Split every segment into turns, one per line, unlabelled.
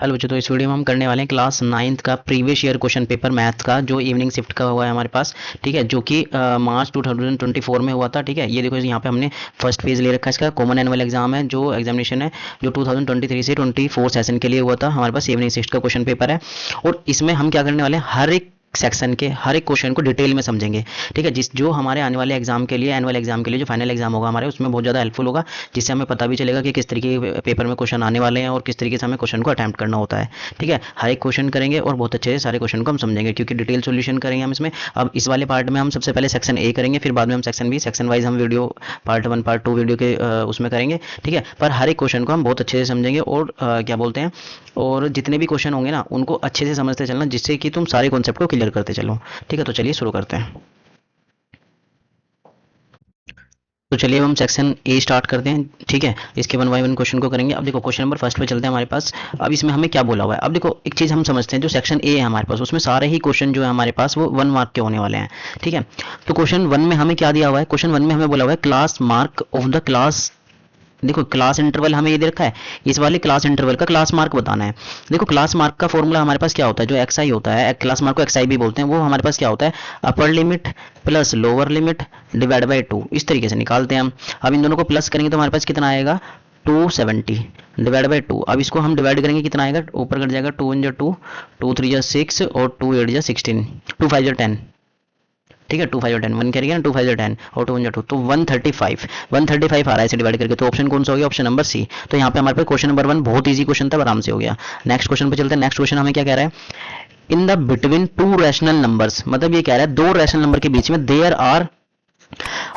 Hello बच्चों, तो इस वीडियो में हम करने वाले हैं क्लास 9th का previous year question paper math का, जो इवनिंग शिफ्ट का हुआ है हमारे पास। ठीक है, जो कि मार्च 2024 में हुआ था। ठीक है, ये देखो यहाँ पे हमने फर्स्ट पेज ले रखा है। इसका कॉमन एनुअल एग्जाम है, जो एग्जामिनेशन है जो 2023 से 24 सेशन के लिए हुआ था। हमारे पास इवनिंग शिफ्ट का क्वेश्चन पेपर है और इसमें हम क्या करने वाले हैं, हर एक सेक्शन के हर एक क्वेश्चन को डिटेल में समझेंगे। ठीक है, जिस जो हमारे आने वाले एग्जाम के लिए, एनुअल एग्जाम के लिए जो फाइनल एग्जाम होगा हमारे, उसमें बहुत ज़्यादा हेल्पफुल होगा, जिससे हमें पता भी चलेगा कि किस तरीके के पेपर में क्वेश्चन आने वाले हैं और किस तरीके से हमें क्वेश्चन को अटैम्प्ट करना होता है। ठीक है, हर एक क्वेश्चन करेंगे और बहुत अच्छे से सारे क्वेश्चन को हम समझेंगे, क्योंकि डिटेल सोल्यूशन करेंगे हम इसमें। अब इस वाले पार्ट में हम सबसे पहले सेक्शन ए करेंगे, फिर बाद में हम सेक्शन बी, सेक्शन वाइज हम वीडियो पार्ट 1 पार्ट 2 वीडियो के उसमें करेंगे। ठीक है, पर हर एक क्वेश्चन को हम बहुत अच्छे से समझेंगे और क्या बोलते हैं, और जितने भी क्वेश्चन होंगे ना उनको अच्छे से समझते चलना, जिससे कि तुम सारे कॉन्सेप्ट को क्लियर करते चलो। ठीक है, तो चलिए शुरू करते हैं। तो चलिए अब हम सेक्शन ए स्टार्ट करते हैं। ठीक है, इसके 1 बाय 1 क्वेश्चन को करेंगे। अब देखो क्वेश्चन नंबर फर्स्ट पे चलते हैं हमारे पास। अब इसमें हमें क्या बोला हुआ है, अब देखो एक चीज़ हम समझते हैं, जो सेक्शन ए है हमारे पास, उसमें सारे ही क्वेश्चन जो है हमारे पास वो 1 मार्क के होने वाले हैं। ठीक है, तो क्वेश्चन 1 में हमें क्या दिया हुआ है, क्वेश्चन 1 में हमें बोला हुआ है class mark of the class. देखो क्लास इंटरवल हमें ये दे रखा है, इस वाले क्लास इंटरवल का क्लास मार्क बताना है। देखो क्लास मार्क का फॉर्मूला हमारे पास क्या होता है, जो एक्स आई होता है, क्लास मार्क को एक्स आई भी बोलते हैं, वो हमारे पास क्या होता है, upper limit plus lower limit divide by 2, इस तरीके से निकालते हैं हम। अब इन दोनों को प्लस करेंगे तो हमारे पास कितना आएगा, 270 डिवाइड बाई 2। अब इसको हम डिवाइड करेंगे, कितना आएगा, ऊपर कट जाएगा, 2 × 2, 2 × 3 = 6 और 2 × 8 = 16, 2 × 5 = 10। ठीक है, 2 5 10, 1 करेंगे ना, 2 5 10 और 2 2, तो 135 आ रहा है इसे डिवाइड करके। तो ऑप्शन कौन सा हो गया, ऑप्शन नंबर सी। तो यहाँ पे हमारे पास क्वेश्चन नंबर 1 बहुत इजी क्वेश्चन था, आराम से हो गया। नेक्स्ट क्वेश्चन पे चलते हैं। नेक्स्ट क्वेश्चन हमें क्या कह रहा है, in the between two rational numbers, मतलब ये कह रहा है दो रैशनल नंबर के बीच में देयर आर।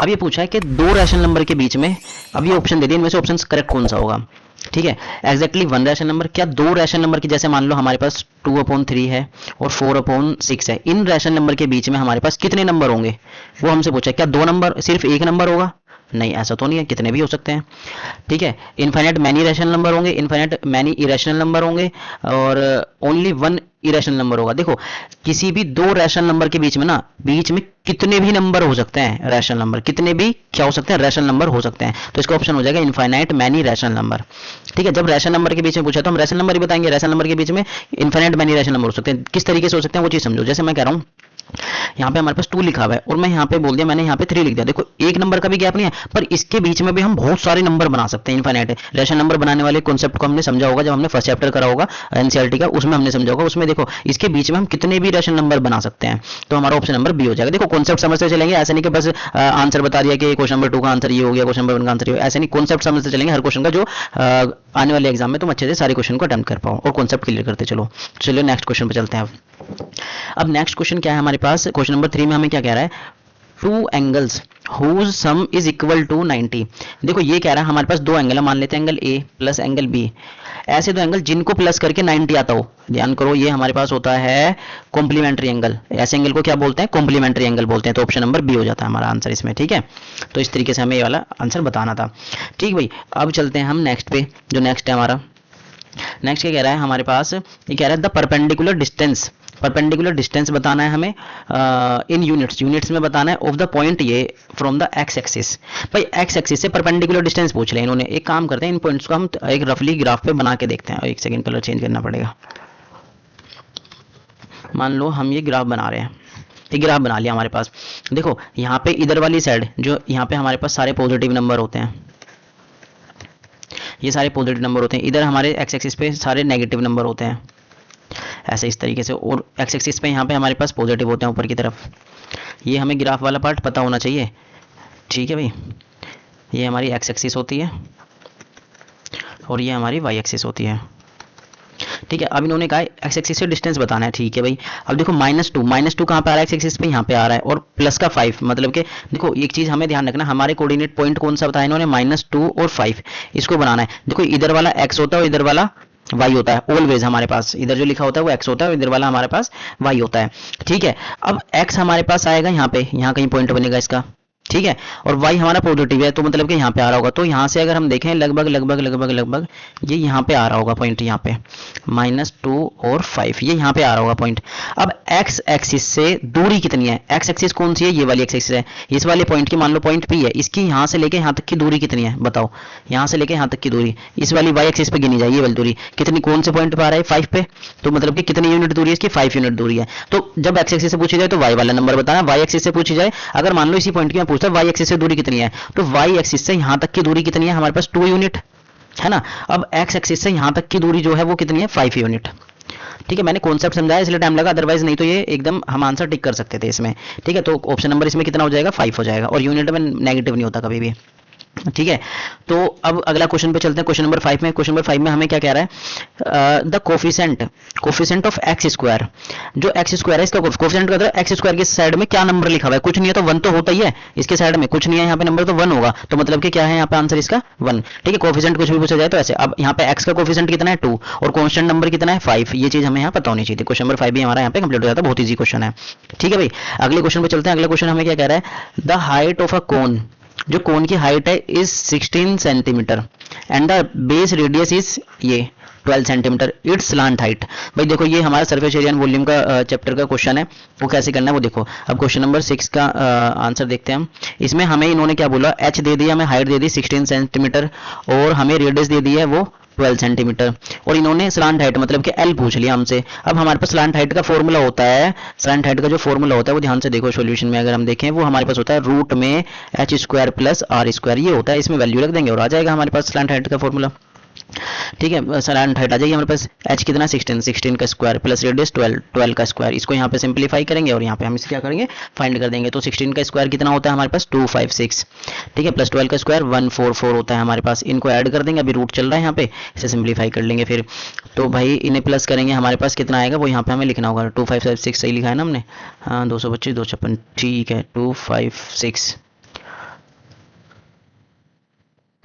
अब ये पूछा है कि दो रैशनल नंबर के बीच में, अब ये ऑप्शन दे दिए, इनमें से ऑप्शन करेक्ट कौन सा होगा। ठीक है, एग्जैक्टली 1 रैशनल नंबर, क्या 2 रैशनल नंबर की, जैसे मान लो हमारे पास 2/3 है और 4/6 है, इन रैशनल नंबर के बीच में हमारे पास कितने नंबर होंगे, वो हमसे पूछा है। क्या 2 नंबर, सिर्फ एक नंबर होगा, नहीं ऐसा तो नहीं है, कितने भी हो सकते हैं। ठीक है, इनफाइनाइट मैनी रैशनल नंबर होंगे, इनफाइनाइट मैनी इरेशनल नंबर होंगे और ओनली 1 इरेशनल नंबर होगा। देखो किसी भी 2 रैशनल नंबर के बीच में ना, बीच में कितने भी नंबर हो सकते हैं, रैशनल नंबर कितने भी क्या हो सकते हैं, रैशनल नंबर हो सकते हैं। तो इसका ऑप्शन हो जाएगा इनफाइनाइट मैनी रैशनल नंबर। ठीक है, जब रैशनल नंबर के बीच में पूछा तो हम रैशनल नंबर ही बताएंगे, रैशनल नंबर के बीच में इनफाइनाइट मैनी रैशनल नंबर हो सकते हैं। किस तरीके से हो सकते हैं वो चीज़ समझो। जैसे मैं कह रहा हूँ, यहाँ पे हमारे पास 2 लिखा हुआ है और मैं यहाँ पे बोल दिया, मैंने यहाँ पे 3 लिख दिया। देखो एक नंबर का भी गैप नहीं है, पर इसके बीच में भी हम बहुत सारे नंबर बना सकते हैं। इनफाइनाइट रैशनल नंबर बनाने वाले कॉन्सेप्ट को हमने समझा होगा, जब हमने फर्स्ट चैप्टर करा होगा एनसीईआरटी का, उसमें हमने समझा होगा। उसमें देखो इसके बीच में हम कितने भी रैशनल नंबर बना सकते हैं, तो हमारा ऑप्शन नंबर बी हो जाएगा। देखो कॉन्सेप्ट समझते चलेंगे, ऐसा नहीं कि बस आंसर बता दिया कि क्वेश्चन नंबर 2 का आंसर ये हो गया, क्वेश्चन नंबर 1 का आंसर ये, ऐसे नहीं, कॉन्सेप्ट समझते चलेंगे हर क्वेश्चन का, जो आने वाले एग्जाम में तुम अच्छे से सारे क्वेश्चन को अटेम्प्ट कर पाओ और कॉन्सेप्ट क्लियर करते चलो। चलिए नेक्स्ट क्वेश्चन पे चलते हैं। अब नेक्स्ट क्वेश्चन क्या है हमारे पास, क्वेश्चन नंबर 3 में हमें क्या कह रहा है, 2 angles whose sum is equal to 90। देखो ये कह रहा है हमारे पास 2 एंगल है, मान लेते हैं angle A plus angle B, ऐसे 2 एंगल जिनको प्लस करके 90 आता हो। ध्यान करो, ये हमारे पास होता है कॉम्प्लीमेंट्री एंगल, ऐसे एंगल को क्या बोलते हैं, कॉम्प्लीमेंट्री एंगल बोलते हैं। तो ऑप्शन नंबर बी हो जाता है हमारा आंसर इसमें। ठीक है, तो इस तरीके से हमें ये वाला आंसर बताना था। ठीक भाई, अब चलते हैं हम नेक्स्ट पे। जो नेक्स्ट है हमारा, नेक्स्ट क्या कह रहा है हमारे पास, ये कह रहा है the perpendicular distance, perpendicular distance बताना है हमें इन यूनिट्स, यूनिट्स में बताना है, ऑफ द पॉइंट ये फ्रॉम द एक्स एक्सिस। भाई एक्स एक्सिस से परपेंडिकुलर डिस्टेंस पूछ रहे हैं इन्होंने। एक काम करते हैं, इन पॉइंट्स को हम एक रफली ग्राफ पे बना के देखते हैं। एक सेकंड, कलर चेंज करना पड़ेगा। मान लो हम ये ग्राफ बना रहे हैं, ये ग्राफ बना लिया हमारे पास। देखो यहाँ पे इधर वाली साइड, जो यहाँ पे हमारे पास सारे पॉजिटिव नंबर होते हैं, ये सारे पॉजिटिव नंबर होते हैं। इधर हमारे एक्स एक्सिस पे सारे नेगेटिव नंबर होते हैं, ऐसे इस तरीके से। और एक्स एक्सिस पे यहाँ पे हमारे पास पॉजिटिव होते हैं ऊपर की तरफ। ये हमें ग्राफ वाला पार्ट पता होना चाहिए। ठीक है भाई, ये हमारी एक्स एक्सिस होती है और ये हमारी वाई एक्सिस होती है। ठीक है, अब इन्होंने कहा एक्स एक्सिस से डिस्टेंस बताना है। ठीक है भाई, अब देखो -2 कहाँ पे आ रहा है, एक्स एक्सिस पे यहाँ पे आ रहा है, और प्लस का 5, मतलब कि देखो एक चीज़ हमें ध्यान रखना, हमारे कोऑर्डिनेट पॉइंट कौन सा बताया इन्होंने, -2 और 5, इसको बनाना है। देखो इधर वाला एक्स होता है और इधर वाला वाई होता है ऑलवेज हमारे पास। इधर जो लिखा होता है वो एक्स होता है और इधर वाला हमारे पास वाई होता है। ठीक है, अब एक्स हमारे पास आएगा यहाँ पे, यहाँ कहीं पॉइंट बनेगा इसका। ठीक है, और y हमारा पॉजिटिव है, तो मतलब कि यहाँ पे आ रहा होगा। तो यहाँ से अगर हम देखें लगभग लगभग लगभग लगभग ये यहाँ पे आ रहा होगा पॉइंट, यहाँ पे -2 और 5 ये यहाँ पे आ रहा होगा पॉइंट। अब x एक्सिस से दूरी कितनी है, x एक्सिस कौन सी है, ये वाली x एक्सिस है, इस वाले पॉइंट की मान लो पॉइंट P है, इसकी यहाँ से लेके यहाँ तक की दूरी कितनी है बताओ, यहाँ से लेके यहाँ तक की दूरी इस वाली y एक्सिस पे गिनी जाए, ये वाली दूरी कितनी, कौन से पॉइंट पे आ रहा है 5 पे, तो मतलब कि कितनी यूनिट दूरी है इसकी, 5 यूनिट दूरी है। तो जब x एक्सिस से पूछी जाए तो y वाला नंबर बताना, y एक्सिस से पूछी जाए अगर मान लो इसी पॉइंट की मैं पूछता y एक्सिस से दूरी कितनी है, तो y एक्सिस से यहाँ तक की दूरी कितनी है हमारे पास 2 यूनिट है ना। अब x एक्सिस से यहाँ तक की दूरी जो है वो कितनी है 5 यूनिट। ठीक है, मैंने कॉन्सेप्ट समझाया इसलिए टाइम लगा, अदरवाइज नहीं तो ये एकदम हम आंसर टिक कर सकते थे इसमें। ठीक है, तो ऑप्शन नंबर इसमें कितना हो जाएगा 5 हो जाएगा, और यूनिट में नेगेटिव नहीं होता कभी भी। ठीक है, तो अब अगला क्वेश्चन पे चलते हैं, क्वेश्चन नंबर 5 में। क्वेश्चन नंबर 5 में हमें क्या कह रहा है, the coefficient of x square, जो एक्स स्क्वायर है इसका कोफिशिएंट का एक्स स्क्वायर की साइड में क्या नंबर लिखा हुआ है, कुछ नहीं है तो 1 तो होता ही है, इसके साइड में कुछ नहीं है यहाँ पे नंबर तो 1 होगा, तो मतलब कि क्या है यहाँ पे आंसर इसका 1। ठीक है, कोफिशिएंट कुछ भी पूछा जाए तो ऐसे। अब यहाँ पे एक्स का कोफिशिएंट कितना है 2 और कांस्टेंट नंबर कितना है 5, ये चीज हमें यहाँ पता होनी चाहिए। क्वेश्चन नंबर 5 भी हमारा यहाँ पे कंप्लीट हो जाता है, बहुत ईजी क्वेश्चन है। ठीक है भाई, अगले क्वेश्चन पे चलते हैं। अगला क्वेश्चन हमें क्या कह रहा है, द हाइट ऑफ अ कोन, जो कोन की हाइट है is 16 centimetre and the base radius is ये 12 सेंटीमीटर, इट्स स्लांट हाइट। भाई देखो ये हमारा सरफेस एरिया एंड वॉल्यूम का चैप्टर का क्वेश्चन है, वो कैसे करना है वो देखो। अब क्वेश्चन नंबर 6 का आंसर देखते हैं हम। इसमें हमें इन्होंने क्या बोला, एच दे दिया, हमें हाइट दे दी 16 सेंटीमीटर और हमें रेडियस दे दी है वो 12 सेंटीमीटर, और इन्होंने स्लांट हाइट मतलब कि एल पूछ लिया हमसे। अब हमारे पास स्लांट हाइट का फॉर्मूला होता है, स्लांट हाइट का जो फॉर्मूला होता है वो ध्यान से देखो सॉल्यूशन में अगर हम देखें, वो हमारे पास होता है रूट में H square plus R square, ये होता है, इसमें वैल्यू रख देंगे और आ जाएगा हमारे पास स्लांट हाइट का फॉर्मूला। ठीक है, स्लांट हाइट आ जाएगी हमारे पास, एच कितना 16 का स्क्वायर प्लस रेडियस 12 का स्क्वायर, इसको यहाँ पे सिंपलीफाई करेंगे और यहाँ पे हम इसे क्या करेंगे फाइंड कर देंगे। तो 16 का स्क्वायर कितना होता है हमारे पास 256, ठीक है, प्लस 12 का स्क्वायर 144 होता है हमारे पास, इनको ऐड कर देंगे, अभी रूट चल रहा है यहाँ पे, इसे सिंपलीफाई कर लेंगे फिर। तो भाई इन्हें प्लस करेंगे, हमारे पास कितना आएगा वो यहाँ पे हमें लिखना होगा, 2556 सही लिखा है ना हमने, हाँ 225 256, ठीक है 256।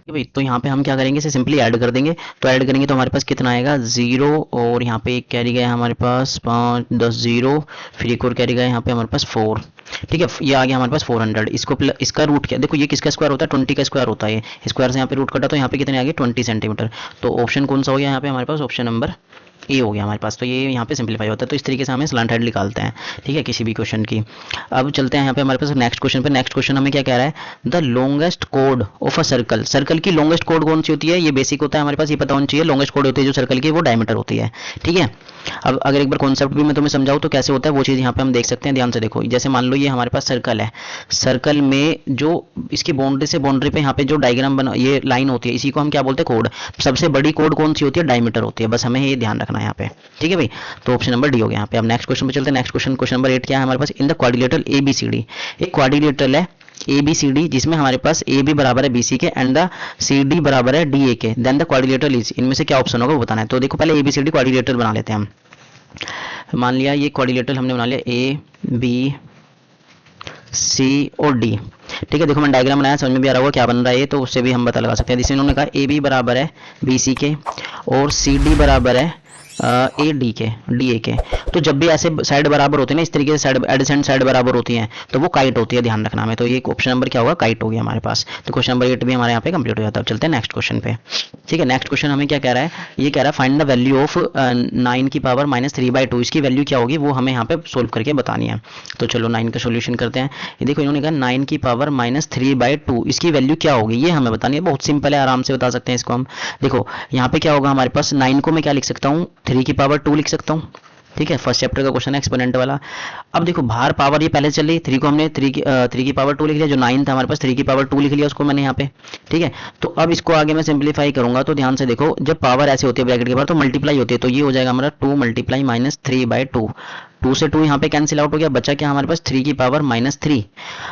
भाई तो यहाँ पे हम क्या करेंगे, इसे सिंपली ऐड कर देंगे, तो ऐड करेंगे तो हमारे पास कितना आएगा 0, और यहाँ पे एक कैरी गया हमारे पास 5 10 0, फिर एक और कैरी गया यहाँ पे हमारे पास 4। ठीक है, ये आ गया हमारे पास 400। इसको इसका रूट क्या, देखो ये किसका स्क्वायर होता है 20 का स्क्वायर होता है, ये स्क्वायर से यहाँ पे रूट कटा तो यहाँ पे कितने आ गए 20 सेंटीमीटर। तो ऑप्शन कौन सा हो गया यहाँ पे हमारे पास, ऑप्शन नंबर ए हो गया हमारे पास। तो ये यहाँ पे सिंपलीफाई होता है, तो इस तरीके से हमें स्लांट हाइट निकालते हैं। ठीक है, किसी भी क्वेश्चन की। अब चलते हैं यहाँ पे हमारे पास नेक्स्ट क्वेश्चन पे। नेक्स्ट क्वेश्चन हमें क्या कह रहा है, the longest code of a circle, circle की लॉन्गेस्ट कोड कौन सी होती है, ये बेसिक होता है हमारे पास, ये पता होना चाहिए। लॉन्गेस्ट कोड होती है जो सर्कल की, वो डायमीटर होती है। ठीक है, अब अगर एक बार कॉन्सेप्ट भी मैं तुम्हें समझाऊँ तो कैसे होता है वो चीज़ यहाँ पे हम देख सकते हैं, ध्यान से देखो। जैसे मान लो ये हमारे पास सर्कल है, सर्कल में जो इसकी बाउंड्री से बाउंड्री पे यहाँ पे जो डायग्राम बना, ये लाइन होती है, इसी को हम क्या बोलते हैं कोड। सबसे बड़ी कोड कौन सी होती है, डायमीटर होती है, बस हमें ये ध्यान रखना है यहाँ पे। ठीक है भाई, तो ऑप्शन नंबर डी हो गया यहाँ पे। अब नेक्स्ट क्वेश्चन पे चलते हैं। नेक्स्ट क्वेश्चन, क्वेश्चन नंबर 8 क्या है हमारे पास, इन द क्वाड्रिलेटरल ABCD, एक क्वाड्रिलेटरल है ABCD जिसमें हमारे पास AB बराबर है BC के एंड द CD बराबर है DA के, देन द क्वाड्रिलेटरल इज, इनमें से क्या ऑप्शन होगा वो बताना है। तो देखो पहले ABCD क्वाड्रिलेटरल बना लेते हैं हम। मान लिया ये क्वाड्रिलेटरल हमने बना लिया A B C और D। ठीक है, देखो मैंने डायग्राम बनाया, समझ में भी आ रहा होगा क्या बन रहा है ये, तो उससे भी हम पता लगा सकते हैं। जिसमें उन्होंने कहा AB बराबर है BC के और CD बराबर है AD के DA के। तो जब भी ऐसे साइड बराबर होते हैं ना, इस तरीके से साइड एडजेसेंट साइड बराबर होती हैं, तो वो काइट होती है, ध्यान रखना हमें। तो ये ऑप्शन नंबर क्या होगा, काइट हो गया हमारे पास। तो क्वेश्चन नंबर 8 भी हमारे यहाँ पे कंप्लीट हो जाता है। अब चलते हैं नेक्स्ट क्वेश्चन पे। ठीक है, नेक्स्ट क्वेश्चन हमें क्या कह रहा है, ये कह रहा है फाइंड द वैल्यू ऑफ 9 की पावर -3/2, इसकी वैल्यू क्या होगी वो हमें यहाँ पे सोल्व करके बतानी है। तो चलो 9 का सोल्यूशन करते हैं। ये देखो इन्होंने कहा 9 की पावर -3/2, इसकी वैल्यू क्या होगी ये हमें बतानी है। बहुत सिंपल है, आराम से बता सकते हैं इसको हम। देखो यहाँ पे क्या होगा हमारे पास, 9 को मैं क्या लिख सकता हूँ 3 की पावर 2 लिख सकता हूँ। ठीक है, फर्स्ट चैप्टर का क्वेश्चन है एक्सपोनेंट वाला। अब देखो बाहर पावर ये पहले चल रही, 3 को हमने 3 की पावर 2 लिख लिया, जो 9 था हमारे पास 3 की पावर 2 लिख लिया उसको मैंने यहाँ पे। ठीक है, तो अब इसको आगे मैं सिंपलीफाई करूंगा, तो ध्यान से देखो जब पावर ऐसे होती है ब्रैकेट के बाहर तो मल्टीप्लाई होती है, तो ये हो जाएगा हमारा 2 मल्टीप्लाई -3/2, 2 से 2 यहाँ पे कैंसिल आउट हो गया, बचा क्या हमारे पास 3 की पावर -3।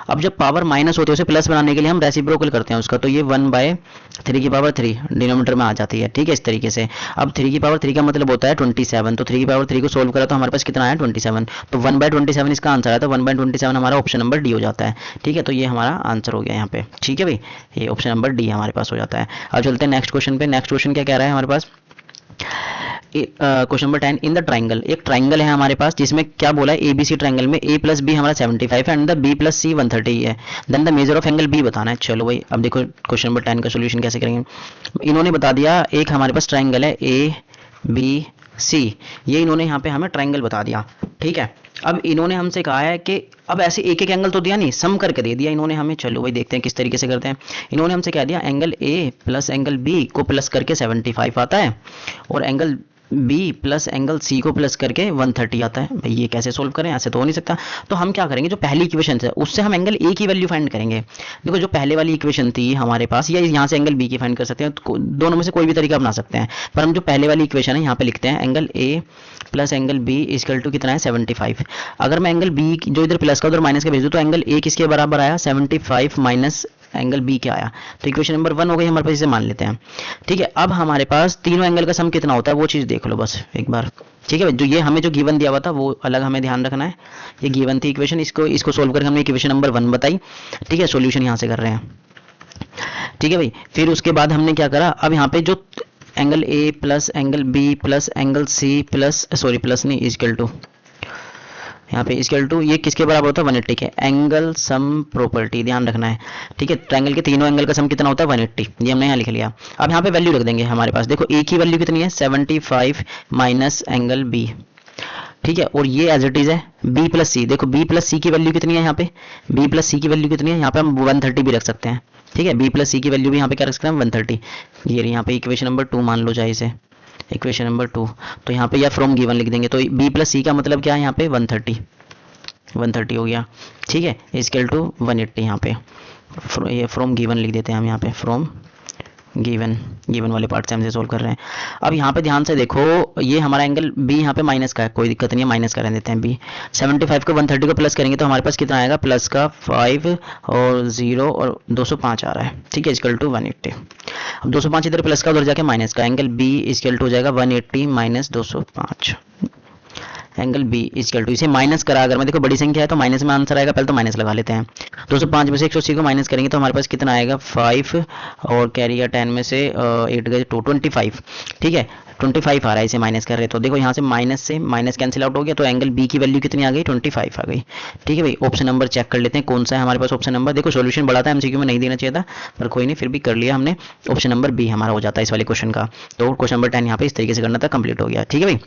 अब जब पावर माइनस होती है उसे प्लस बनाने के लिए हम रेसिप्रोकल करते हैं उसका, तो ये 1/3 की पावर 3 डिनोमिनेटर में आ जाती है। ठीक है, इस तरीके से। अब 3 की पावर 3 का मतलब होता है 27, तो 3 की पावर 3 को सोल्व करा तो हमारे पास कितना आया 27, तो 1/27 इसका आंसर है, तो 1/27 हमारा ऑप्शन नंबर डी हो जाता है। ठीक है, तो ये हमारा आंसर हो गया यहाँ पे। ठीक है भाई, ये ऑप्शन नंबर डी हमारे पास हो जाता है। अब चलते हैं नेक्स्ट क्वेश्चन पे। नेक्स्ट क्वेश्चन क्या कह रहा है हमारे पास, question number 10, in the triangle, एक ट्राइंगल है हमारे पास जिसमें क्या बोला है, ए बी सी ट्राइंगल में ए प्लस बी हमारा 75 है and the B plus C 130 है, then the measure of angle B बताना है। चलो भाई अब देखो क्वेश्चन नंबर 10 का सोल्यूशन कैसे करेंगे। इन्होंने बता दिया एक हमारे पास ट्राइंगल है ए बी सी, ये इन्होंने यहाँ पे हमें ट्राइंगल बता दिया, ठीक है। अब इन्होंने हमसे कहा है कि अब ऐसे एक एक एंगल तो दिया नहीं, सम करके दे दिया इन्होंने हमें। चलो भाई देखते हैं किस तरीके से करते हैं। इन्होंने हमसे कह दिया angle A plus angle B को प्लस करके 75 आता है और angle B plus angle C को प्लस करके 130 आता है। भाई ये कैसे सोल्व करें, ऐसे तो हो नहीं सकता। तो हम क्या करेंगे, जो पहली इक्वेशन है उससे हम एंगल ए की वैल्यू फाइंड करेंगे। देखो जो पहले वाली इक्वेशन थी हमारे पास, या यहाँ से एंगल बी की फाइंड कर सकते हैं, तो दोनों में से कोई भी तरीका अपना सकते हैं। पर हम जो पहले वाली इक्वेशन है यहाँ पे लिखते हैं angle A plus angle B equal to कितना है 75। अगर मैं एंगल बी जो इधर प्लस का उधर माइनस का भेज दूँ तो एंगल ए किसके बराबर आया 75 माइनस एंगल बी क्या आया, तो इक्वेशन नंबर 1 हो गई हमारे पास, इसे मान लेते हैं। ठीक है, अब हमारे पास तीनों एंगल का सम कितना होता है वो चीज़ देख लो बस एक बार। ठीक है, जो ये हमें जो गिवन दिया हुआ था वो अलग हमें ध्यान रखना है। ये गिवन थी इक्वेशन, इसको सोल्व करके हमने इक्वेशन नंबर 1 बताई। ठीक है, सॉल्यूशन यहाँ से कर रहे हैं। ठीक है भाई, फिर उसके बाद हमने क्या करा, अब यहाँ पे जो angle A plus angle B plus angle C plus sorry plus नहीं इक्वल टू, यहाँ पे इक्वल टू ये किसके बराबर होता है 180 के, एंगल सम प्रॉपर्टी ध्यान रखना है। ठीक है, ट्रायंगल के तीनों एंगल का सम कितना होता है 180, ये हमने यहाँ लिख लिया। अब यहाँ पे वैल्यू रख देंगे हमारे पास, देखो ए की वैल्यू कितनी है 75 माइनस एंगल बी। ठीक है, और ये एज इट इज है बी प्लस सी, देखो बी प्लस सी की वैल्यू कितनी है यहाँ पे, बी प्लस सी की वैल्यू कितनी है, यहाँ पे हम 130 भी रख सकते हैं। ठीक है, बी प्लस सी की वैल्यू भी यहाँ पे क्या रख सकते हैं 130। ये यहाँ पे इक्वेशन नंबर 2 मान लो जाए इसे, इक्वेशन नंबर 2। तो यहाँ पे या फ्रॉम गिवन लिख देंगे, तो बी प्लस सी का मतलब क्या है यहाँ पे 130 हो गया। ठीक है, इक्वल टू 180 यहाँ पे, ये फ्रॉम गिवन लिख देते हैं हम यहाँ पे, फ्रॉम गिवन वाले पार्ट से हम सोल्व कर रहे हैं। अब यहाँ पे ध्यान से देखो, ये हमारा एंगल बी यहाँ पे माइनस का है, कोई दिक्कत नहीं है, माइनस का रहने देते हैं बी। 75 को 130 को प्लस करेंगे तो हमारे पास कितना आएगा, प्लस का 5 और 0 और 205 आ रहा है। ठीक है, इक्वल टू 180। अब 205 इधर प्लस का उधर जाके माइनस का, एंगल बी इक्वल टू हो जाएगा 180 minus 205, angle B equal to, इसे माइनस करा, अगर मैं देखो बड़ी संख्या है तो माइनस में आंसर आएगा, पहले तो माइनस लगा लेते हैं। 205 में से 180 को माइनस करेंगे तो हमारे पास कितना आएगा 5 और कैरी 10 में से 8 गए तो 25। ठीक है, 25 आ रहा है, इसे माइनस कर रहे तो देखो यहाँ से माइनस कैंसिल आउट हो गया, तो एंगल बी की वैल्यू कितनी आ गई 25 आ गई। ठीक है भाई, ऑप्शन नंबर चेक कर लेते हैं कौन सा है हमारे पास ऑप्शन नंबर। देखो सोल्यूशन बड़ा था, एमसीक्यू में नहीं देना चाहिए था, पर कोई नहीं, फिर भी कर लिया हमने। ऑप्शन नंबर बी हमारा हो जाता है इस वाले क्वेश्चन का। तो क्वेश्चन नंबर 10 यहाँ पे इस तरीके से करना था, कंप्लीट हो गया। ठीक है भाई,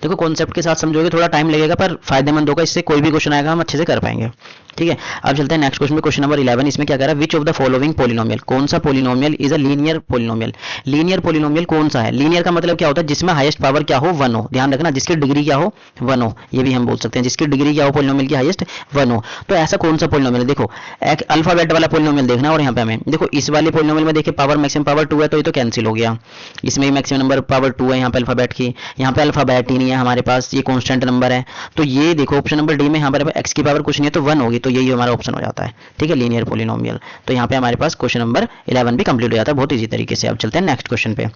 देखो कॉन्सेप्ट के साथ समझोगे, थोड़ा टाइम लगेगा पर फायदेमंद होगा, इससे कोई भी क्वेश्चन आएगा हम अच्छे से कर पाएंगे। ठीक है, अब चलते हैं नेक्स्ट क्वेश्चन में, क्वेश्चन नंबर 11। इसमें क्या कह रहा है, which of the following polynomial, कौन सा polynomial is a linear polynomial. Linear polynomial कौन सा है, लीनियर का मतलब क्या होता है, जिसमें हाईएस्ट पावर क्या हो 1 हो, ध्यान रखना, जिसकी डिग्री क्या हो 1 हो, ये भी हम बोल सकते हैं, जिसकी डिग्री क्या हो पॉलिनोमियल की हाईएस्ट 1 हो। तो ऐसा कौन सा पॉलिनोमियल, देखो एक अल्फाबेट वाला पॉलिनोमियल देखना है, और यहाँ पे हमें देखो इस वाले पॉलिनोमियल में देखिए पावर मैक्सिमम पावर 2 है, तो ये तो कैंसिल हो गया, इसमें मैक्सिमम नंबर पावर 2 है यहाँ पे अल्फाबेट की, यहाँ पे अल्फाबेट ही नहीं है हमारे पास, ये कांस्टेंट नंबर है। तो ये देखो ऑप्शन नंबर डी में यहाँ पर एक्स की पावर कुछ नहीं है तो 1 होगी, तो यही हमारा ऑप्शन हो जाता है। ठीक है, लीनियर पॉलिनोमियल। तो यहाँ पे हमारे पास क्वेश्चन नंबर 11 भी कंप्लीट हो जाता है बहुत इजी तरीके से। अब चलते हैं नेक्स्ट क्वेश्चन पे।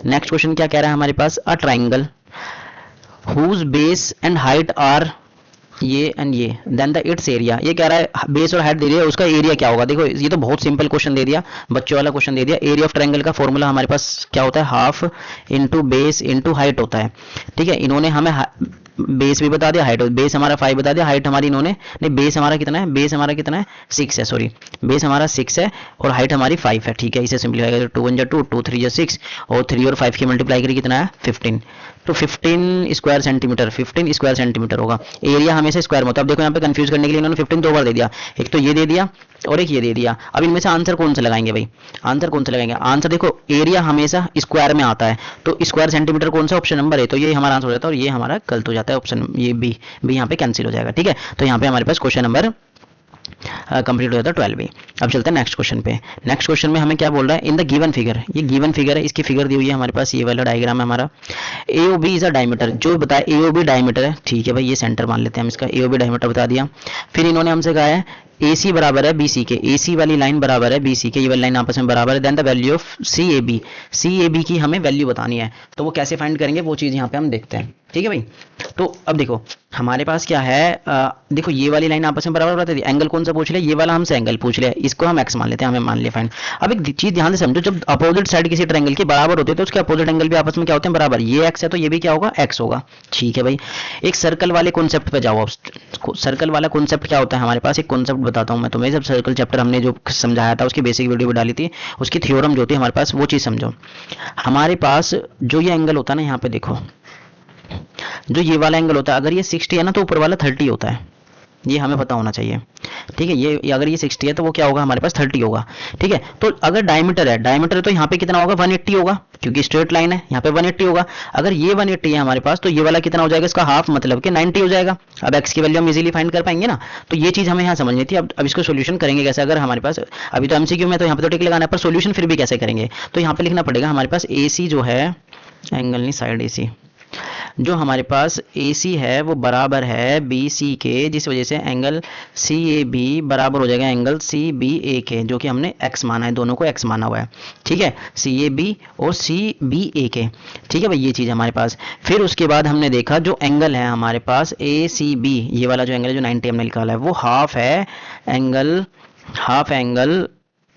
नेक्स्ट क्वेश्चन क्या कह रहा है हमारे पास, a triangle whose base and height are ये एंड ये, देन द इट्स एरिया। ये कह रहा है बेस और हाइट दे दिया, उसका एरिया क्या होगा। देखो ये तो बहुत सिंपल क्वेश्चन दे दिया, बच्चों वाला क्वेश्चन दे दिया। एरिया ऑफ ट्रायंगल का फॉर्मूला हमारे पास क्या होता है, half into base into height होता है। ठीक है, इन्होंने हमें बेस भी बता दिया, हाइट बेस हमारा 5 बता दिया, हाइट हमारी इन्होंने नहीं, बेस हमारा कितना है, बेस हमारा कितना है 6 है, सॉरी बेस हमारा 6 है और हाइट हमारी 5 है। ठीक है, इसे सिंपलीफाई करें तो 2 1 2, 2 3 6 और 3 और 5 की मल्टीप्लाई करें कितना है 15, तो 15 स्क्वायर सेंटीमीटर, 15 स्क्वायर सेंटीमीटर होगा। एरिया हमेशा स्क्वायर में होता है। अब देखो यहाँ पे कंफ्यूज करने के लिए इन्होंने 15 दो बार दे दिया, एक तो ये दे दिया और एक ये दे दिया। अब इनमें से आंसर कौन सा लगाएंगे भाई, आंसर कौन सा लगाएंगे, आंसर देखो एरिया हमेशा स्क्वायर में आता है, तो स्क्वायर सेंटीमीटर कौन सा ऑप्शन नंबर है, तो ये हमारा आंसर हो जाता है और ये हमारा गलत हो जाता है ऑप्शन, ये बी यहाँ पे कैंसिल हो जाएगा। ठीक है, तो यहाँ पे हमारे पास क्वेश्चन नंबर कंप्लीट हो जाता है 12 भी। अब चलते हैं नेक्स्ट क्वेश्चन पे। नेक्स्ट क्वेश्चन में हमें क्या बोल रहा है, इन द गिवन फिगर, ये गिवन फिगर है, इसकी फिगर दी हुई है हमारे पास, ये वाला डायग्राम है हमारा। AOB इज अ डायमीटर, जो बताया AOB डायमीटर है। ठीक है भाई, ये सेंटर मान लेते हैं हम इसका, AOB डायमीटर बता दिया। फिर इन्होंने हमसे कहा है ए सी बराबर है बी सी के, ए सी वाली लाइन बराबर है बी सी के, ये वाली लाइन आपस में बराबर है, then the value of C A B की हमें वैल्यू बतानी है। तो वो कैसे फाइंड करेंगे वो चीज़ यहाँ पे हम देखते हैं, ठीक है भाई। तो अब देखो हमारे पास क्या है, देखो ये वाली लाइन आपस में बराबर बताती है, एंगल कौन सा पूछ लिया, ये वाला हमसे एंगल पूछ लिया, इसको हम एक्स मान लेते हैं, हमें मान लिया फाइंड। अब एक चीज ध्यान से समझो, जब अपोजिट साइड किसी ट्रायंगल के बराबर होते हैं तो उसके अपोजिट एंगल भी आपस में क्या होते हैं, बराबर। ये एक्स है तो ये भी क्या होगा, एक्स होगा, ठीक है भाई। एक सर्कल वाले कॉन्सेप्ट पे जाओ। सर्कल वाला कॉन्सेप्ट क्या होता है हमारे पास, एक कॉन्सेप्ट बताता हूँ मैं तुम्हें। जब सर्कल चैप्टर हमने जो समझाया था उसकी बेसिक वीडियो भी डाली थी, उसकी थ्योरम जो होती है हमारे पास वो चीज समझो। हमारे पास जो ये एंगल होता है ना, यहाँ पे देखो जो ये वाला एंगल होता है, अगर ये 60 है ना तो ऊपर वाला 30 होता है, ये हमें पता होना चाहिए, ठीक है। ये अगर ये 60 है तो वो क्या होगा, हमारे पास 30 होगा, ठीक है। तो अगर डायमीटर है तो यहाँ पे कितना होगा, 180 होगा, क्योंकि स्ट्रेट लाइन है, यहाँ पे 180 होगा। अगर ये 180 है हमारे पास तो ये वाला कितना हो जाएगा, इसका हाफ मतलब कि 90 हो जाएगा। अब एक्स की वैल्यू हम इजीली फाइंड कर पाएंगे ना, तो ये चीज हमें यहाँ समझनी थी। अब इसको सोल्यूशन करेंगे कैसे, अगर हमारे पास अभी तो एमसीक्यू में तो यहाँ पे तो टिक लगाना है, पर सोल्यूशन फिर भी कैसे करेंगे, तो यहाँ पे लिखना पड़ेगा हमारे पास ए सी जो है, एंगल नहीं साइड ए सी, जो हमारे पास AC है वो बराबर है BC के, जिस वजह से एंगल CAB बराबर हो जाएगा एंगल CBA के, जो कि हमने x माना है, दोनों को x माना हुआ है, ठीक है, CAB और CBA के, ठीक है भाई। ये चीज़ हमारे पास, फिर उसके बाद हमने देखा जो एंगल है हमारे पास ACB, ये वाला जो एंगल है जो 90 हमने निकाला है वो हाफ एंगल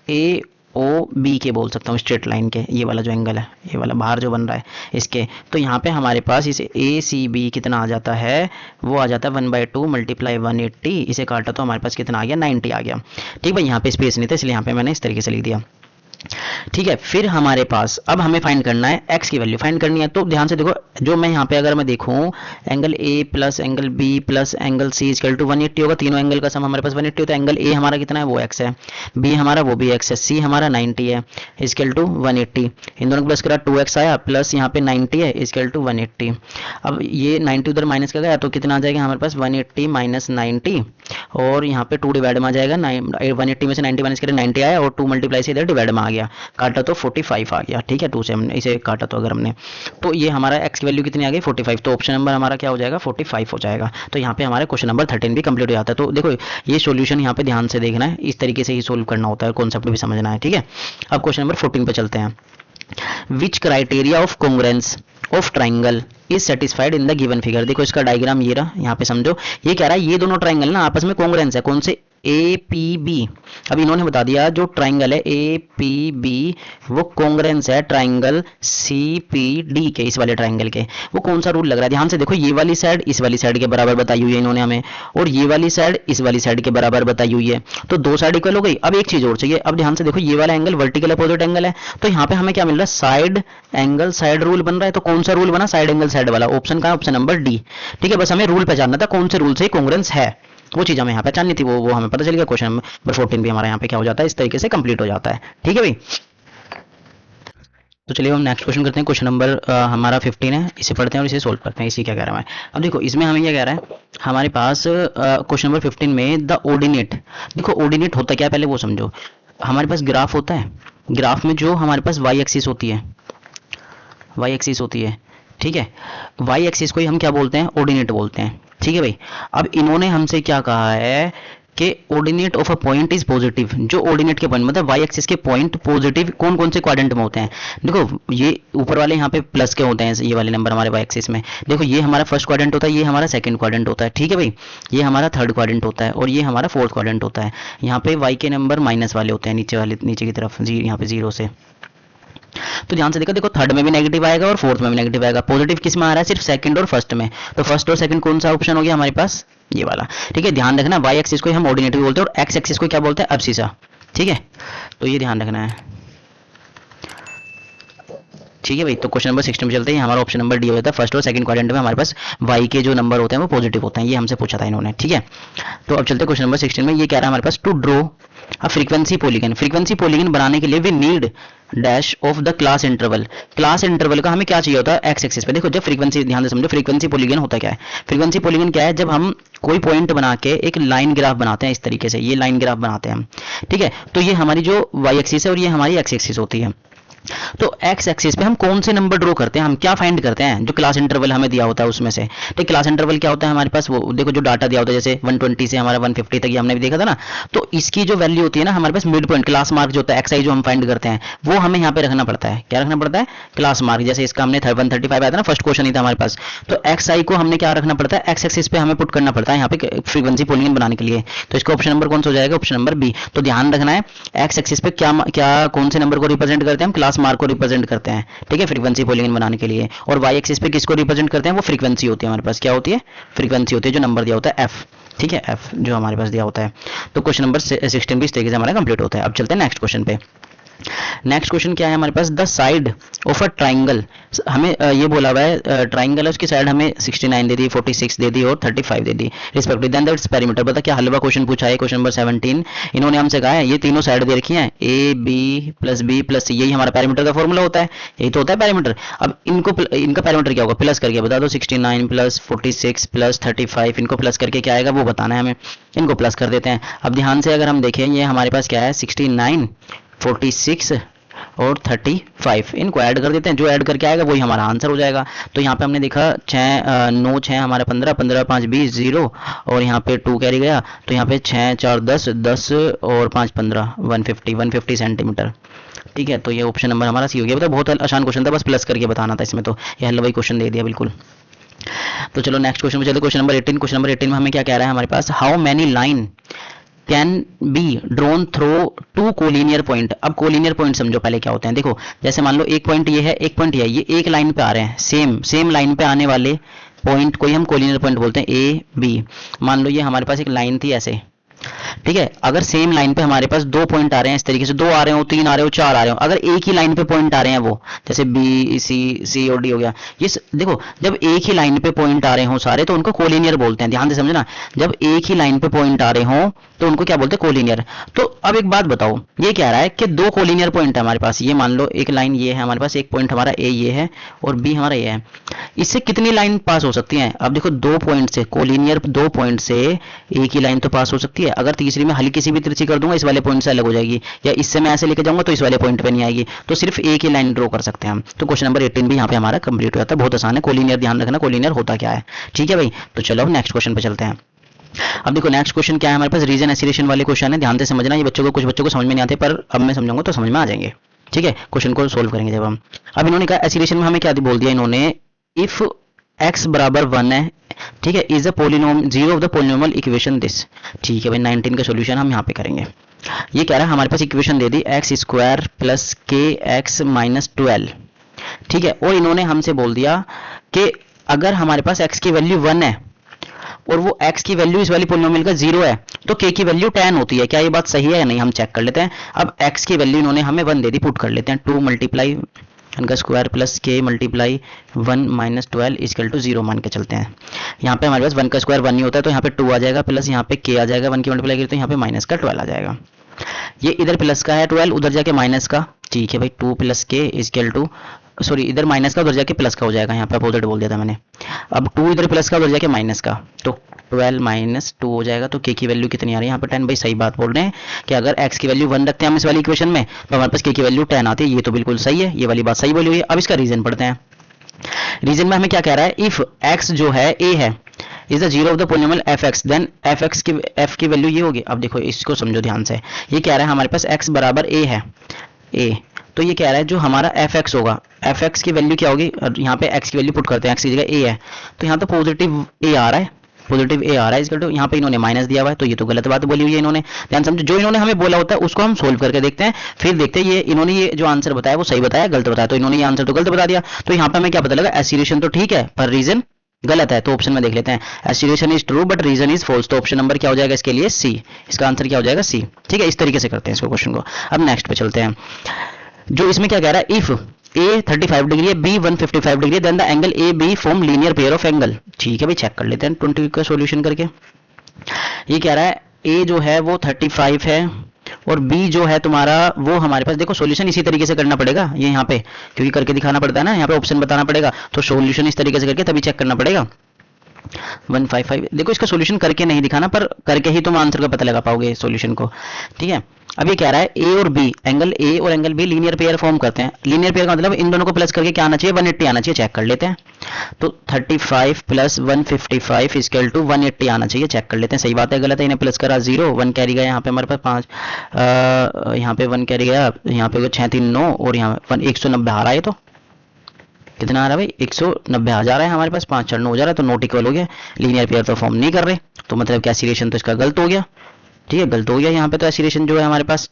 AOB के बोल सकता हूँ, स्ट्रेट लाइन के, ये वाला जो एंगल है, ये वाला बाहर जो बन रहा है इसके। तो यहाँ पे हमारे पास इसे ACB कितना आ जाता है, वो आ जाता है 1/2 मल्टीप्लाई 180, इसे काटा तो हमारे पास कितना आ गया, 90 आ गया, ठीक भाई। यहाँ पे स्पेस नहीं था इसलिए यहाँ पे मैंने इस तरीके से लिख दिया, ठीक है। फिर हमारे पास अब हमें फाइंड करना है x की वैल्यू फाइंड करनी है। तो ध्यान से देखो, जो मैं यहाँ पे अगर मैं देखूँ angle A plus angle B plus angle C equal to 180 होगा, तीनों एंगल का सम हमारे पास 180 होता है। एंगल A हमारा कितना है, वो x है, B हमारा वो भी x है, C हमारा 90 है, इक्वल टू 180, इन दोनों को प्लस करा 2x आया, प्लस यहाँ पे 90 है, इक्वल टू 180। अब ये 90 उधर माइनस का गया तो कितना आ जाएगा हमारे पास, 180 माइनस 90, और यहाँ पे 2 डिवाइड में आ जाएगा, 180 में से 90 माइनस करें 90 आया, और 2 मल्टीप्लाई से इधर डिवाइड में आ गया, काटा तो 45 आ गया, ठीक है। 2 से हमने इसे काटा तो अगर हमने, तो ये हमारा x की वैल्यू कितनी आ गई, 45। तो ऑप्शन नंबर हमारा क्या हो जाएगा, 45 हो जाएगा। तो यहाँ पे हमारे क्वेश्चन नंबर 13 भी कंप्लीट हो जाता है। तो देखो ये सॉल्यूशन यहाँ पे ध्यान से देखना है, इस तरीके से ही सोल्व करना होता है, कॉन्सेप्ट भी समझना है, ठीक है। अब क्वेश्चन नंबर 14 पे चलते हैं। Which criteria of congruence of triangle is satisfied in the given figure. देखो इसका डायग्राम ये रहा, यहाँ पे समझो, ये कह रहा है ये दोनों ट्राइंगल ना आपस में कॉन्ग्रुएंस है, कौन से, APB। अब इन्होंने बता दिया जो ट्राइंगल है APB वो कॉन्ग्रुएंस है ट्राइंगल CPD के, इस वाले ट्राइंगल के। वो कौन सा रूल लग रहा है, ध्यान से देखो, ये वाली साइड इस वाली साइड के बराबर बताई हुई है इन्होंने हमें, और ये वाली साइड इस वाली साइड के बराबर बताई हुई है, तो दो साइड इक्वल हो गई। अब एक चीज और चाहिए, अब ध्यान से देखो, ये वाला एंगल वर्टिकल अपोजिट एंगल है, तो यहाँ पे हमें क्या मिल रहा है, साइड एंगल साइड रूल बन रहा है। तो कौन सा रूल बना, साइड एंगल साइड वाला, ऑप्शन का ऑप्शन नंबर डी, ठीक है। बस हमें रूल पहचानना था कौन से रूल से कॉन्ग्रुएंस है, वो चीज हमें यहाँ पहचाननी थी, वो हमें पता चल गया। क्वेश्चन नंबर 14 भी हमारा यहाँ पे क्या हो जाता है, इस तरीके से कंप्लीट हो जाता है, ठीक है भाई। तो चलिए हम नेक्स्ट क्वेश्चन करते हैं। क्वेश्चन नंबर हमारा 15 है, इसे पढ़ते हैं और इसे सोल्व करते हैं। इसी क्या कह रहा है, अब देखो इसमें हमें क्या कह रहा है हमारे पास क्वेश्चन नंबर 15 में द ऑर्डिनेट। देखो ऑर्डिनेट होता क्या है पहले वो समझो। हमारे पास ग्राफ होता है, ग्राफ में जो हमारे पास वाई एक्सिस होती है, ठीक है। वाई एक्सिस को ही हम क्या बोलते हैं, ऑर्डिनेट बोलते हैं, ठीक है भाई। अब इन्होंने हमसे क्या कहा है कि ordinate of a point is positive. जो ऑर्डिनेट के पॉइंट मतलब वाई एक्सिस के पॉइंट पॉजिटिव कौन कौन से क्वाड्रेंट में होते हैं। देखो ये ऊपर वाले यहाँ पे प्लस के होते हैं, ये वाले नंबर हमारे वाई एक्सिस में। देखो ये हमारा फर्स्ट क्वाड्रेंट होता है, ये हमारा सेकंड क्वाड्रेंट होता है, ठीक है भाई। ये हमारा थर्ड क्वाड्रेंट होता है और ये हमारा फोर्थ क्वाड्रेंट होता है। यहाँ पे वाई के नंबर माइनस वाले होते हैं, नीचे की तरफ यहाँ पे 0 से। तो ध्यान से देखो थर्ड में भी नेगेटिव आएगा और फोर्थ में भी नेगेटिव आएगा। पॉजिटिव किस में आ रहा है, सिर्फ सेकंड और फर्स्ट में। तो फर्स्ट और सेकंड कौन सा ऑप्शन हो गया हमारे पास, ये वाला, ठीक है। ध्यान रखना वाई एक्सिस को हम ऑर्डिनेट बोलते हैं और एक्स एक्सिस को क्या बोलते हैं, अब्सिसा, ठीक है। तो ये ध्यान रखना है, ठीक है भाई। तो क्वेश्चन नंबर 16 में चलते हैं। हमारा ऑप्शन नंबर डी होता है, फर्स्ट और सेकंड क्वाड्रेंट में हमारे पास वाई के जो नंबर होते हैं वो पॉजिटिव होते हैं, ये हमसे पूछा था इन्होंने, ठीक है। तो अब चलते हैं क्वेश्चन नंबर 16 में। ये कह रहा है हमारे पास to draw a frequency polygon. Frequency polygon बनाने के लिए we need dash of the class interval. Class interval का हमें क्या चाहिए होता है, एक्स एक्सिस पे। देखो जब फ्रीक्वेंसी, ध्यान से समझो, फ्रीक्वेंसी पॉलीगन होता क्या है। फ्रीक्वेंसी पॉलीगन क्या है, जब हम कोई पॉइंट बना के एक लाइन ग्राफ बनाते हैं, इस तरीके से ये लाइन ग्राफ बनाते हैं हम, ठीक है। तो ये हमारी जो वाई एक्सिस है और ये हमारी एक्स एक्सिस होती है, तो एक्स एक्सिस पे हम कौन से नंबर ड्रॉ करते हैं, हम क्या फाइंड करते हैं, जो क्लास इंटरवल हमें दिया होता है उसमें से। तो क्लास इंटरवल क्या होता है हमारे पास, वो देखो जो डाटा दिया होता है, जैसे 120 से हमारा 150 तक, ये हमने भी देखा था ना। तो इसकी जो वैल्यू होती है ना हमारे पास मिड पॉइंट, क्लास मार्क जो होता है एक्स आई जो हम फाइंड करते हैं, वो हमें यहाँ पे रखना पड़ता है। क्या रखना पड़ता है, क्लास मार्क। जैसे इसका हमने 135 आया था ना, फर्स्ट क्वेश्चन ही था हमारे पास। तो एक्स आई को हमने क्या रखना पड़ता है, एक्स एक्सिस पे हमें पुट करना पड़ता है यहाँ पे फ्रीक्वेंसी पॉलिगन बनाने के लिए। तो इसका ऑप्शन नंबर कौन सा हो जाएगा, ऑप्शन नंबर बी। तो ध्यान रखना है एक्स एक्सिस पे क्या क्या कौन से नंबर को रिप्रेजेंट करते हैं, हम क्लास मार्क को रिप्रेजेंट करते हैं, ठीक है, फ्रीक्वेंसी पॉलिगन बनाने के लिए। और वाई एक्सिस पे किसको रिप्रेजेंट करते हैं, वो फ्रीक्वेंसी होती है हमारे पास, क्या होती है, फ्रीक्वेंसी होती है, जो नंबर दिया होता है एफ, ठीक है, एफ जो हमारे पास दिया होता है। तो क्वेश्चन नंबर 16 भी इस तरीके से हमारा कंप्लीट होता है। अब चलते हैं नेक्स्ट क्वेश्चन पे। नेक्स्ट क्वेश्चन क्या है हमारे पास, the side of a triangle, हमें ये बोला हुआ है ट्राइंगल है, उसकी साइड हमें 69 दे दी, 46 दे दी और 35 दे दी रिस्पेक्टिवली, देन दैट्स पेरीमीटर। बता क्या हलवा क्वेश्चन पूछा है, क्वेश्चन नंबर 17। इन्होंने हमसे कहा है ये तीनों साइड दे रखी हैं, ए बी प्लस सी, यही हमारा पेरीमीटर का फॉर्मूला होता है, यही तो होता है पेरीमीटर। अब इनका पेरीमीटर क्या होगा, प्लस करके बता दो, 69 प्लस 46 प्लस 35, इनको प्लस करके क्या आएगा वो बताना है हमें, इनको प्लस कर देते हैं। अब ध्यान से अगर हम देखें, ये हमारे पास क्या है 69 46 और 35, इनको ऐड कर देते हैं, जो ऐड करके आएगा वही हमारा आंसर हो जाएगा। तो यहाँ पे हमने देखा 9 6 हमारा 15 15 5 20 0, और यहाँ पे 2 कैरी गया, तो यहाँ पे 6 4 10 10 और 5 15 150 सेंटीमीटर, ठीक है। तो ये ऑप्शन नंबर हमारा सी हो गया। बहुत आसान क्वेश्चन था, बस प्लस करके बताना था इसमें, तो ये हलवाई क्वेश्चन दे दिया बिल्कुल। तो चलो नेक्स्ट क्वेश्चन में चलते, क्वेश्चन नंबर 18। क्वेश्चन नंबर 18 में हमें क्या कह रहा है हमारे पास, how many line can be drawn through two collinear point. अब कोलिनियर पॉइंट समझो पहले क्या होते हैं, देखो जैसे मान लो एक पॉइंट ये है, एक पॉइंट ये एक लाइन पे आ रहे हैं, सेम लाइन पे आने वाले पॉइंट को ही हम कोलिनियर पॉइंट बोलते हैं, ए बी। मान लो ये हमारे पास एक लाइन थी ऐसे, ठीक है, अगर सेम लाइन पे हमारे पास दो पॉइंट आ रहे हैं इस तरीके से, दो आ रहे हो, तीन आ रहे हो, चार आ रहे हो, अगर एक ही लाइन पे पॉइंट आ रहे हैं वो, जैसे बी सी और डी हो गया, ये देखो जब एक ही लाइन पे पॉइंट आ रहे हो सारे तो उनको कोलिनियर बोलते हैं। ध्यान से समझना, जब एक ही लाइन पे पॉइंट आ रहे हो तो उनको क्या बोलते हैं, कोलिनियर। तो अब एक बात बताओ, ये कह रहा है कि दो कोलिनियर पॉइंट है हमारे पास, ये मान लो एक लाइन ये है हमारे पास, एक पॉइंट हमारा ए ये है और बी हमारा ये है, इससे कितनी लाइन पास हो सकती है। अब देखो दो पॉइंट से कोलिनियर, दो पॉइंट से एक ही लाइन तो पास हो सकती है, अगर तीसरी में हल्की सी भी तिरछी कर दूंगा इस वाले पॉइंट से अलग हो जाएगी, या इससे मैं ऐसे लेके जाऊंगा तो इस वाले पॉइंट पे नहीं आएगी, तो सिर्फ एक ही लाइन ड्रॉ कर सकते हैं हम। तो क्वेश्चन नंबर 18 भी यहाँ पे हमारा कंप्लीट हो जाता है। बहुत आसान है, कोलिनियर ध्यान रखना, कोलिनियर होता क्या है, ठीक है भाई। तो चलो अब नेक्स्ट क्वेश्चन पे चलते हैं। अब देखो नेक्स्ट क्वेश्चन क्या है हमारे पास, रीजन एसिलेशन वाले क्वेश्चन है, ध्यान से समझना, ये कुछ बच्चों को समझ में नहीं आते, पर अब मैं समझाऊंगा तो समझ में आ जाएंगे, ठीक है। क्वेश्चन को सोल्व करेंगे जब हम। अब इन्होंने कहा एसिलेशन में हमें क्या बोल दिया इन्होंने, इफ x बराबर 1 है, ठीक है, is the पोलिनोम zero of the polynomial equation this, ठीक है भाई। 19 का सोल्यूशन हम यहाँ पे करेंगे। ये कह रहा है हमारे पास इक्वेशन दे दी एक्स स्क्वायर प्लस के एक्स माइनस 12, ठीक है, और इन्होंने हमसे बोल दिया कि अगर हमारे पास x की वैल्यू 1 है और वो x की वैल्यू इस वाली पोलिनोमियल का 0 है तो k की वैल्यू 10 होती है। क्या ये बात सही है या नहीं, हम चेक कर लेते हैं। अब x की वैल्यू इन्होंने हमें 1 दे दी, पुट कर लेते हैं, 2 मल्टीप्लाई 1 का स्क्वायर प्लस के मल्टीप्लाई 1 माइनस 12 इजकल टू 0 मान के चलते हैं। यहाँ पे हमारे पास 1 का स्क्वायर 1 ही होता है, तो यहाँ पे 2 आ जाएगा, प्लस यहाँ पे k आ जाएगा, 1 की मल्टीप्लाई करें तो यहाँ पे माइनस का 12 आ जाएगा। ये इधर प्लस का है 12, उधर जाके माइनस का, ठीक है भाई। 2 प्लस के इजकल टू, सॉरी इधर माइनस का उधर जाके प्लस का हो जाएगा, यहाँ पे अपोजिट बोल दिया था मैंने। अब 2 इधर प्लस का उधर जाके माइनस का, तो 12 माइनस 2 हो जाएगा। तो k की वैल्यू कितनी आ रही है यहाँ पे 10। भाई सही बात बोल रहे हैं कि अगर x की वैल्यू 1 रखते हैं हम इस वाली इक्वेशन में तो हमारे पास k की वैल्यू 10 आती है, ये तो बिल्कुल सही है, ये वाली बात सही बोली हुई है। अब इसका रीजन पढ़ते हैं। रीजन में हमें क्या कह रहा है, इफ x जो है a है is the zero of the polynomial fx, then f की वैल्यू ये होगी। अब देखो इसको समझो ध्यान से, ये कह रहा है हमारे पास x बराबर a है, a, तो ये कह रहा है जो हमारा fx होगा, fx की वैल्यू क्या होगी, यहाँ पे x की वैल्यू पुट करते हैं, x की जगह a है, तो यहाँ तो पॉजिटिव a आ रहा है, पॉजिटिव a आ रहा है इसका, तो यहाँ पे इन्होंने माइनस दिया हुआ है, तो ये तो गलत बात बोली हुई है इन्होंने। ध्यान समझो, जो इन्होंने हमें बोला होता है उसको हम सोल्व करके देखते हैं, फिर देखते हैं ये इन्होंने ये जो आंसर बताया वो सही बताया गलत बताया। तो इन्होंने ये आंसर तो गलत बता दिया, तो यहाँ पे हमें क्या पता लगा, एसिलेशन तो ठीक है पर रीजन गलत है। तो ऑप्शन में देख लेते हैं, assertion is true but reason is false, तो ऑप्शन नंबर क्या हो जाएगा इसके लिए, सी। इसका आंसर क्या हो जाएगा, सी, ठीक है। इस तरीके से करते हैं इसको क्वेश्चन को। अब नेक्स्ट पे चलते हैं, जो इसमें क्या कह रहा है, इफ a 35 डिग्री है, b 155 डिग्री है, then the angle A B form linear pair of angle, ठीक है भाई। चेक कर लेते हैं 20 का सॉल्यूशन करके। ये कह रहा है a जो है वो 35 है और b जो है तुम्हारा वो हमारे पास, देखो सॉल्यूशन इसी तरीके से करना पड़ेगा, ये यहाँ पे क्योंकि करके दिखाना पड़ता है ना, यहाँ पे ऑप्शन बताना पड़ेगा, तो सॉल्यूशन इस तरीके से करके तभी चेक करना पड़ेगा। 155। देखो इसका सॉल्यूशन करके नहीं दिखाना, पर करके ही तुम आंसर का पता लगा पाओगे सॉल्यूशन को, ठीक है। अब ये कह रहा है ए और बी, एंगल ए और angle be linear pair form करते हैं। लीनियर पेयर का मतलब इन दोनों को प्लस करके क्या आना चाहिए, 180 आना चाहिए। चेक कर लेते हैं। तो 35 प्लस 155 इक्वल टू 180 आना चाहिए। चेक कर लेते हैं सही बात है गलत है। इन्हें प्लस करा 0, 1 कैरी गया यहाँ पे हमारे पास 5, यहाँ पे 1 कैरी गया, यहाँ पे 6 3 9 और यहाँ 190 आ रहा है। तो कितना आ रहा है भाई, 190 आ जा रहा है हमारे पास, 5 4 9 हो जा रहा है। तो नॉट इक्वल हो गया, लीनियर पेयर तो फॉर्म नहीं कर रहे, तो मतलब कि एसिलेशन तो इसका गलत हो गया, ठीक है, गलत हो गया यहाँ पे। तो एसिलेशन जो है हमारे पास,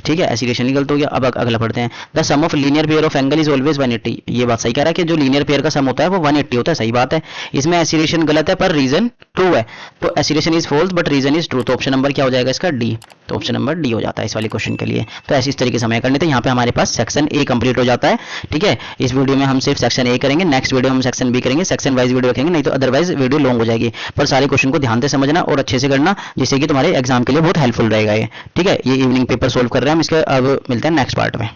ठीक है, एसिलेशन ही गलत हो गया। अब अगला पढ़ते हैं। The sum of linear pair of angle is always 180। ये बात सही कह रहा है कि जो लीनियर पेयर का सम होता है वो 180 होता है, सही बात है। इसमें एसिलेशन गलत है पर रीजन ट्रू है। तो assertion is false but reason is true. तो ऑप्शन नंबर क्या हो जाएगा इसका, डी। तो ऑप्शन नंबर डी हो जाता है इस वाले क्वेश्चन के लिए। तो ऐसे इस तरीके से हमें करने थे। यहाँ पे हमारे पास सेक्शन ए कंप्लीट हो जाता है, ठीक है। इस वीडियो में हम सिर्फ सेक्शन ए करेंगे, नेक्स्ट वीडियो हम सेक्शन बी करेंगे। सेक्शन वाइज वीडियो रखेंगे, नहीं तो अदरवाइज वीडियो लॉन्ग हो जाएगी। पर सारे क्वेश्चन को ध्यान से समझना और अच्छे से करना, जिससे कि तुम्हारे एग्जाम के लिए बहुत हेल्पफुल रहेगा ये, ठीक है। ये इवनिंग पेपर सोल्व कर रहे हैं हम, इसके अब मिलते हैं नेक्स्ट पार्ट में।